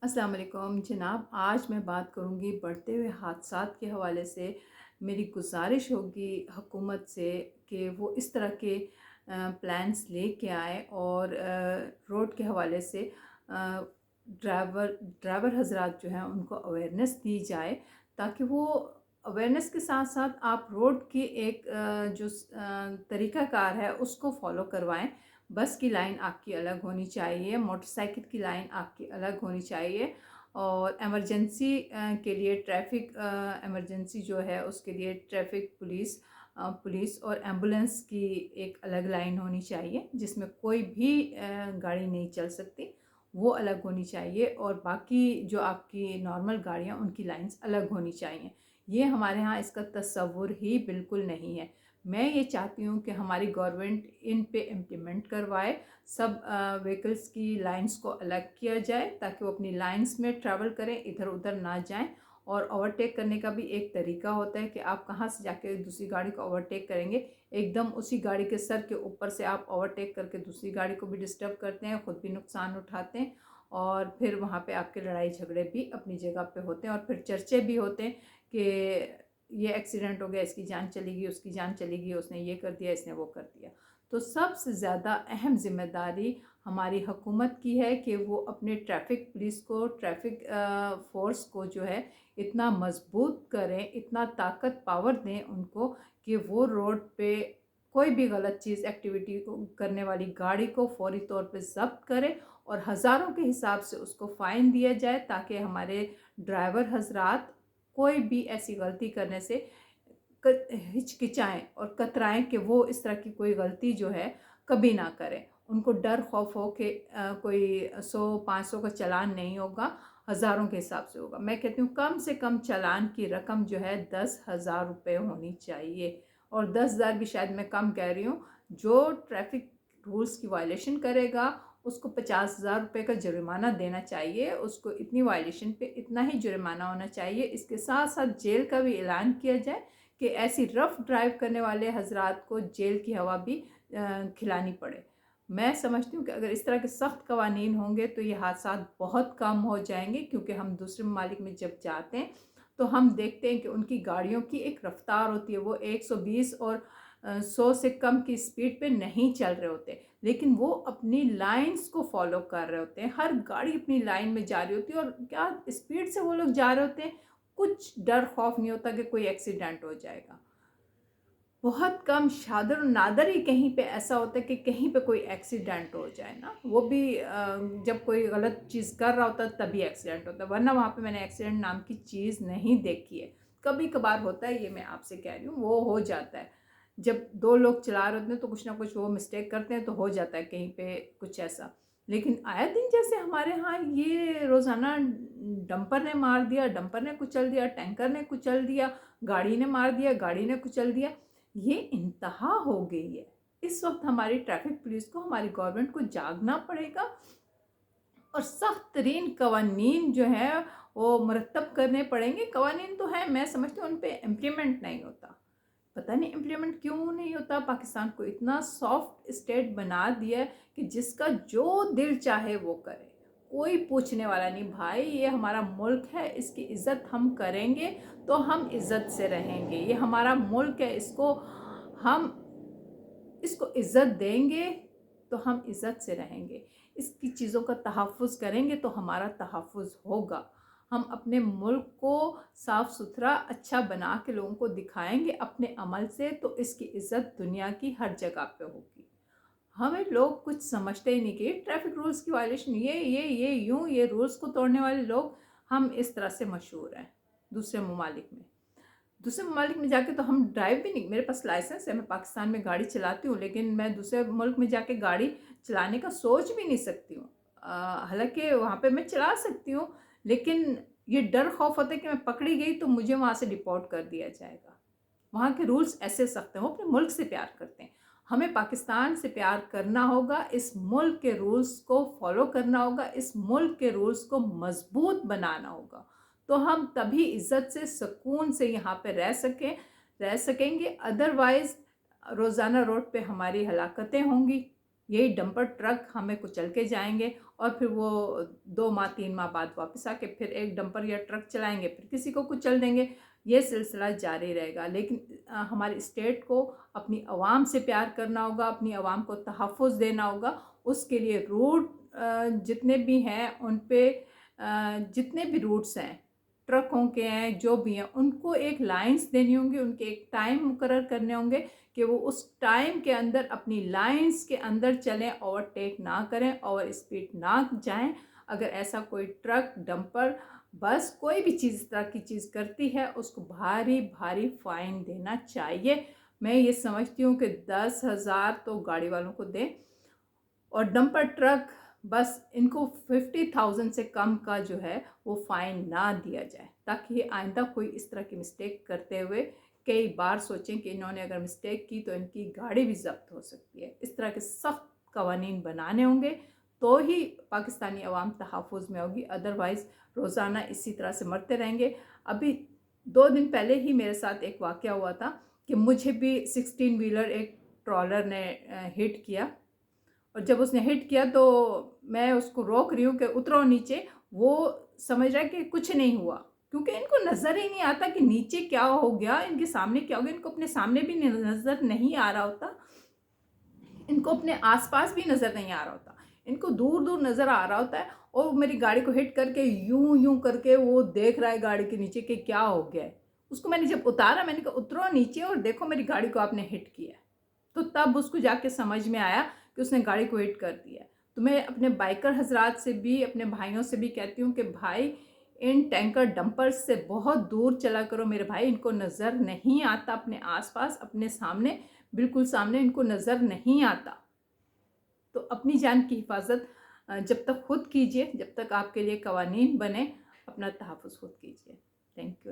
अस्सलाम वालेकुम जनाब। आज मैं बात करूंगी बढ़ते हुए हादसात के हवाले से। मेरी गुजारिश होगी हुकूमत से कि वो इस तरह के प्लान्स लेके आए और रोड के हवाले से ड्राइवर हजरात जो हैं उनको अवेयरनेस दी जाए, ताकि वो अवेयरनेस के साथ साथ आप रोड की एक जो तरीक़ाकार है उसको फॉलो करवाएं। बस की लाइन आपकी अलग होनी चाहिए, मोटरसाइकिल की लाइन आपकी अलग होनी चाहिए, और एमरजेंसी के लिए ट्रैफिक एमरजेंसी जो है उसके लिए ट्रैफिक पुलिस और एम्बुलेंस की एक अलग लाइन होनी चाहिए, जिसमें कोई भी गाड़ी नहीं चल सकती, वो अलग होनी चाहिए। और बाकी जो आपकी नॉर्मल गाड़ियाँ उनकी लाइंस अलग होनी चाहिए। ये हमारे यहाँ इसका तसव्वुर ही बिल्कुल नहीं है। मैं ये चाहती हूँ कि हमारी गवर्नमेंट इन पे इम्प्लीमेंट करवाए, सब व्हीकल्स की लाइंस को अलग किया जाए ताकि वो अपनी लाइंस में ट्रैवल करें, इधर उधर ना जाएं। और ओवरटेक करने का भी एक तरीका होता है कि आप कहाँ से जाके दूसरी गाड़ी को ओवरटेक करेंगे। एकदम उसी गाड़ी के सर के ऊपर से आप ओवरटेक करके दूसरी गाड़ी को भी डिस्टर्ब करते हैं, ख़ुद भी नुकसान उठाते हैं, और फिर वहाँ पे आपके लड़ाई झगड़े भी अपनी जगह पे होते हैं, और फिर चर्चे भी होते हैं कि ये एक्सीडेंट हो गया, इसकी जान चली गई, उसकी जान चली गई, उसने ये कर दिया, इसने वो कर दिया। तो सबसे ज़्यादा अहम जिम्मेदारी हमारी हुकूमत की है कि वो अपने ट्रैफिक पुलिस को, ट्रैफिक फोर्स को जो है इतना मजबूत करें, इतना ताकत पावर दें उनको कि वो रोड पे कोई भी गलत चीज़ एक्टिविटी करने वाली गाड़ी को फौरी तौर पे ज़ब्त करें और हज़ारों के हिसाब से उसको फ़ाइन दिया जाए, ताकि हमारे ड्राइवर हजरात कोई भी ऐसी गलती करने से हिचकिचाएं और कतराएं कि वो इस तरह की कोई गलती जो है कभी ना करें। उनको डर खौफ हो कि कोई 100-500 का चालान नहीं होगा, हज़ारों के हिसाब से होगा। मैं कहती हूँ कम से कम चालान की रकम जो है 10,000 रुपये होनी चाहिए, और 10,000 भी शायद मैं कम कह रही हूँ। जो ट्रैफिक रूल्स की वायलेशन करेगा उसको 50,000 रुपये का जुर्माना देना चाहिए, उसको इतनी वायलेशन पे इतना ही जुर्माना होना चाहिए। इसके साथ साथ जेल का भी ऐलान किया जाए कि ऐसी रफ़ ड्राइव करने वाले हजरात को जेल की हवा भी खिलानी पड़े। मैं समझती हूँ कि अगर इस तरह के सख्त कवानीन होंगे तो ये हादसा बहुत कम हो जाएंगे, क्योंकि हम दूसरे ममालिक में जब जाते हैं तो हम देखते हैं कि उनकी गाड़ियों की एक रफ्तार होती है, वो 120 और 100 से कम की स्पीड पे नहीं चल रहे होते, लेकिन वो अपनी लाइंस को फॉलो कर रहे होते हैं। हर गाड़ी अपनी लाइन में जा रही होती है, और क्या स्पीड से वो लोग जा रहे होते हैं, कुछ डर खौफ नहीं होता कि कोई एक्सीडेंट हो जाएगा। बहुत कम शादर नादर ही कहीं पे ऐसा होता है कि कहीं पे कोई एक्सीडेंट हो जाए ना, वो भी जब कोई गलत चीज़ कर रहा होता है तभी एक्सीडेंट होता है, वरना वहाँ पे मैंने एक्सीडेंट नाम की चीज़ नहीं देखी है। कभी कभार होता है, ये मैं आपसे कह रही हूँ, वो हो जाता है। जब दो लोग चला रहे होते हैं तो कुछ ना कुछ वो मिस्टेक करते हैं तो हो जाता है कहीं पे कुछ ऐसा। लेकिन आए दिन जैसे हमारे यहाँ ये रोज़ाना डंपर ने मार दिया, डंपर ने कुचल दिया, टैंकर ने कुचल दिया, गाड़ी ने मार दिया, गाड़ी ने कुचल दिया, ये इंतहा हो गई है। इस वक्त हमारी ट्रैफिक पुलिस को, हमारी गवर्नमेंट को जागना पड़ेगा और सख्त तरीन कवानीन जो है वो मुरतब करने पड़ेंगे। कवानीन तो है, मैं समझती हूँ उन पर इम्प्लीमेंट नहीं होता। पता नहीं इम्प्लीमेंट क्यों नहीं होता। पाकिस्तान को इतना सॉफ्ट स्टेट बना दिया है कि जिसका जो दिल चाहे वो करे, कोई पूछने वाला नहीं। भाई ये हमारा मुल्क है, इसकी इज़्ज़त हम करेंगे तो हम इज़्ज़त से रहेंगे। ये हमारा मुल्क है, हम इसको इज़्ज़त देंगे तो हम इज़्ज़त से रहेंगे। इसकी चीज़ों का तहफ़्फ़ुज़ करेंगे तो हमारा तहफ़्फ़ुज़ होगा। हम अपने मुल्क को साफ़ सुथरा अच्छा बना के लोगों को दिखाएंगे अपने अमल से, तो इसकी इज़्ज़त दुनिया की हर जगह पे होगी। हमें लोग कुछ समझते ही नहीं कि ट्रैफिक रूल्स की वायलेशन, ये रूल्स को तोड़ने वाले लोग, हम इस तरह से मशहूर हैं दूसरे ममालिक में। दूसरे ममालिक में जाके तो हम ड्राइव भी नहीं, मेरे पास लाइसेंस है, मैं पाकिस्तान में गाड़ी चलाती हूँ, लेकिन मैं दूसरे मुल्क में जाके गाड़ी चलाने का सोच भी नहीं सकती हूँ। हालांकि वहाँ पे मैं चला सकती हूँ, लेकिन ये डर खौफ होता है कि मैं पकड़ी गई तो मुझे वहाँ से डिपोर्ट कर दिया जाएगा। वहाँ के रूल्स ऐसे सख्त हैं, वो अपने मुल्क से प्यार करते हैं। हमें पाकिस्तान से प्यार करना होगा, इस मुल्क के रूल्स को फॉलो करना होगा, इस मुल्क के रूल्स को मजबूत बनाना होगा, तो हम तभी इज़्ज़त से, सुकून से यहाँ पे रह सकेंगे। अदरवाइज़ रोज़ाना रोड पे हमारी हलाकतें होंगी। यही डंपर ट्रक हमें कुचल के जाएंगे और फिर वो 2 माह 3 माह बाद वापस आके फिर एक डंपर या ट्रक चलाएंगे, फिर किसी को कुचल देंगे। ये सिलसिला जारी रहेगा। लेकिन हमारी स्टेट को अपनी आवाम से प्यार करना होगा, अपनी आवाम को तहफ़्फ़ुज़ देना होगा। उसके लिए रूट जितने भी हैं उन पे जितने भी रूट्स हैं, ट्रकों के हैं, जो भी हैं, उनको एक लाइन्स देनी होंगी, उनके एक टाइम मुकर्रर करने होंगे कि वो उस टाइम के अंदर अपनी लाइन्स के अंदर चलें, ओवरटेक ना करें, ओवर स्पीड ना जाएं। अगर ऐसा कोई ट्रक, डंपर, बस कोई भी चीज़ इस तरह की चीज़ करती है, उसको भारी भारी फ़ाइन देना चाहिए। मैं ये समझती हूँ कि 10,000 तो गाड़ी वालों को दें और डंपर ट्रक बस इनको 50,000 से कम का जो है वो फ़ाइन ना दिया जाए, ताकि ये आइंदा कोई इस तरह की मिस्टेक करते हुए कई बार सोचें कि इन्होंने अगर मिस्टेक की तो इनकी गाड़ी भी ज़ब्त हो सकती है। इस तरह के सख्त कवानीन बनाने होंगे तो ही पाकिस्तानी अवाम तहफ़्फ़ुज़ में होगी, अदरवाइज़ रोज़ाना इसी तरह से मरते रहेंगे। अभी 2 दिन पहले ही मेरे साथ एक वाक़या हुआ था कि मुझे भी 16 व्हीलर एक ट्रॉलर ने हिट किया और जब उसने हिट किया तो मैं उसको रोक रही हूँ कि उतरो नीचे। वो समझ रहा है कि कुछ नहीं हुआ, क्योंकि इनको नज़र ही नहीं आता कि नीचे क्या हो गया, इनके सामने क्या हो गया। इनको अपने सामने भी नज़र नहीं आ रहा होता, इनको अपने आसपास भी नज़र नहीं आ रहा होता, इनको दूर दूर नज़र आ रहा होता है। और मेरी गाड़ी को हिट करके यूं यूं करके वो देख रहा है गाड़ी के नीचे कि क्या हो गया है। उसको मैंने जब उतारा, मैंने कहा उतरो नीचे और देखो मेरी गाड़ी को आपने हिट किया है। तो तब उसको जाके समझ में आया कि उसने गाड़ी को हिट कर दिया। तो मैं अपने बाइकर हजरात से भी, अपने भाइयों से भी कहती हूँ कि भाई इन टैंकर डंपर्स से बहुत दूर चला करो मेरे भाई, इनको नज़र नहीं आता अपने आसपास, अपने सामने, बिल्कुल सामने इनको नज़र नहीं आता। तो अपनी जान की हिफाजत जब तक खुद कीजिए, जब तक आपके लिए कवानीन बने, अपना तहफ़्फ़ुज़ खुद कीजिए। Thank you.